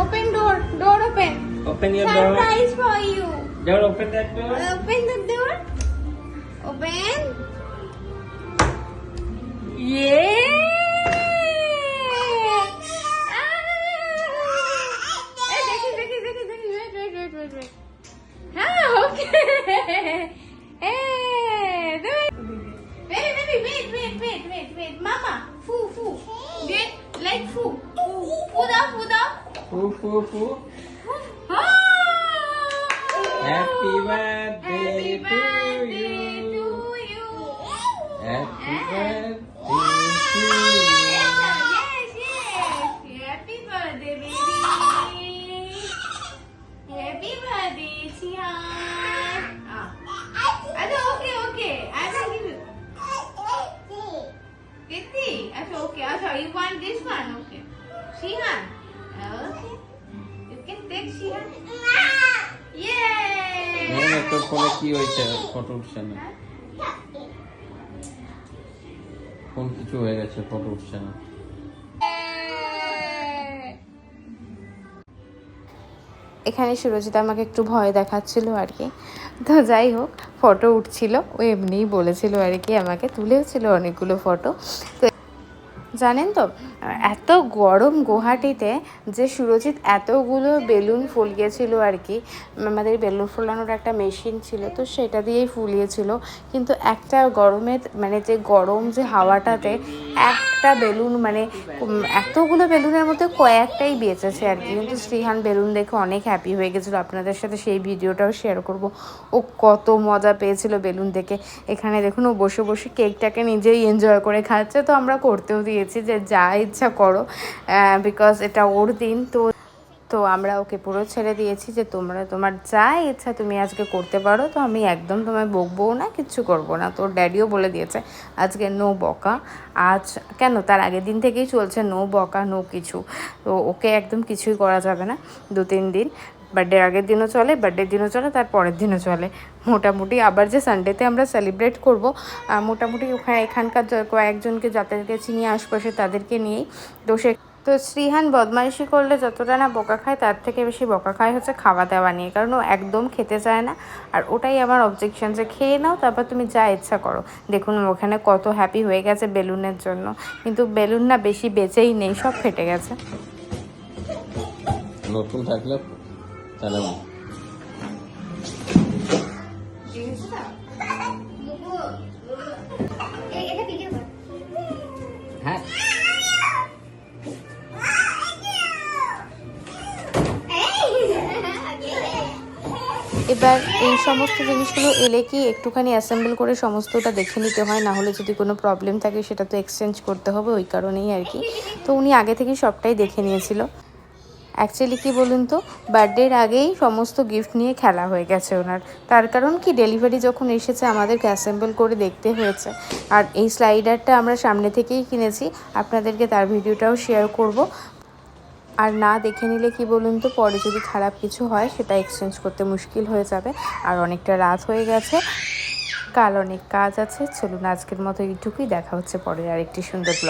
Open door. Door open. Open your door. Surprise for you. Don't open that door. Open the door. Open. Yeah. Wait. Okay. Hey, wait. Mama, foo. Wait, like foo. Foo down. Foo. Oh. Happy birthday to you. Happy birthday to you. Yes. Happy birthday, baby. Happy birthday, Shihan. Okay. I will give you. Kitty? Okay. You want this one? Okay. Shihan? Okay. You can take Shihan. Yay! তোর ফোনে কি হয়েছে? Photo উঠছে না। Phone কিছু হয়ে গেছে, photo উঠছে না। এখানে সুরজিৎ আমাকে একটু ভয় দেখাচ্ছিল আর কি। তো যাই হোক, ফটো উঠছিল, ও এমনিই বলেছিল আর কি, আমাকে তুলেছিল অনেকগুলো ফটো। তো জানেন তো, এত গরম গুয়াহাটিতে যে সুরজিৎ এতগুলো বেলুন ফুলিয়েছিল আর কি। আমাদের বেলুন ফোলানোর একটা মেশিন ছিল, তো সেটা দিয়েই ফুলিয়েছিল। কিন্তু একটা গরমের মানে যে গরম যে হাওয়াটাতে একটা বেলুন মানে এতগুলো বেলুনের মধ্যে কয়েকটাই বেঁচেছে আর কি। কিন্তু শ্রীহান বেলুন দেখে অনেক হ্যাপি হয়ে গেছিলো, আপনাদের সাথে সেই ভিডিওটাও শেয়ার করব। ও কত মজা পেয়েছিল বেলুন দেখে। এখানে দেখুন ও বসে বসে কেকটাকে নিজেই এনজয় করে খাচ্ছে। তো আমরা করতেও দিয়েছি যে যা ইচ্ছা করো, বিকজ এটা ওর দিন। তো আমরা ওকে পুরো ছেড়ে দিয়েছি যে তোমার যা ইচ্ছা তুমি আজকে করতে পারো। তো আমি একদম তোমায় বকবও না, কিচ্ছু করবো না। তো ড্যাডিও বলে দিয়েছে আজকে নো বকা। আজ কেন, তার আগের দিন থেকেই চলছে নো বকা নো কিছু। তো ওকে একদম কিছুই করা যাবে না 2-3 দিন। বার্থডের আগের দিনও চলে, বার্থডের দিনও চলে, তার পরের দিনও চলে। মোটামুটি আবার যে সানডেতে আমরা সেলিব্রেট করব, মোটামুটি এখানকার কয়েকজনকে যাদেরকে চিনি আশপাশে তাদেরকে নিয়েই। তো শ্রীহান বদমাইশি করলে যতটা না বকা খায়, তার থেকে বেশি বকা খায় হচ্ছে খাওয়া দাওয়া নিয়ে। কারণ ও একদম খেতে চায় না। আর ওটাই আমার অবজেকশন, যে খেয়ে নাও, তারপর তুমি যা ইচ্ছা করো। দেখুন ওখানে কত হ্যাপি হয়ে গেছে বেলুনের জন্য। কিন্তু বেলুন না বেশি বেঁচেই নেই, সব ফেটে গেছে। নতুন থাকলে তাহলে হ্যাঁ। এবার এই সমস্ত জিনিসগুলো এলে কি একটুখানি অ্যাসেম্বল করে সমস্তটা দেখে নিতে হয়, না হলে যদি কোনো প্রবলেম থাকে সেটা তো এক্সচেঞ্জ করতে হবে, ওই কারণেই আর কি। তো উনি আগে থেকেই সবটাই দেখে নিয়েছিল। অ্যাকচুয়ালি কি বলুন তো, বার্থডের আগেই সমস্ত গিফট নিয়ে খেলা হয়ে গেছে ওনার। তার কারণ কি, ডেলিভারি যখন এসেছে আমাদেরকে অ্যাসেম্বল করে দেখতে হয়েছে। আর এই স্লাইডারটা আমরা সামনে থেকেই কিনেছি, আপনাদেরকে তার ভিডিওটাও শেয়ার করব। আর না দেখে নিলে কি বলুন তো, পরে যদি খারাপ কিছু হয় সেটা এক্সচেঞ্জ করতে মুশকিল হয়ে যাবে। আর অনেকটা রাত হয়ে গেছে, কাল অনেক কাজ আছে। চলুন আজকের মতো এইটুকুই, দেখা হচ্ছে পরে আরেকটি সুন্দর ব্লগ।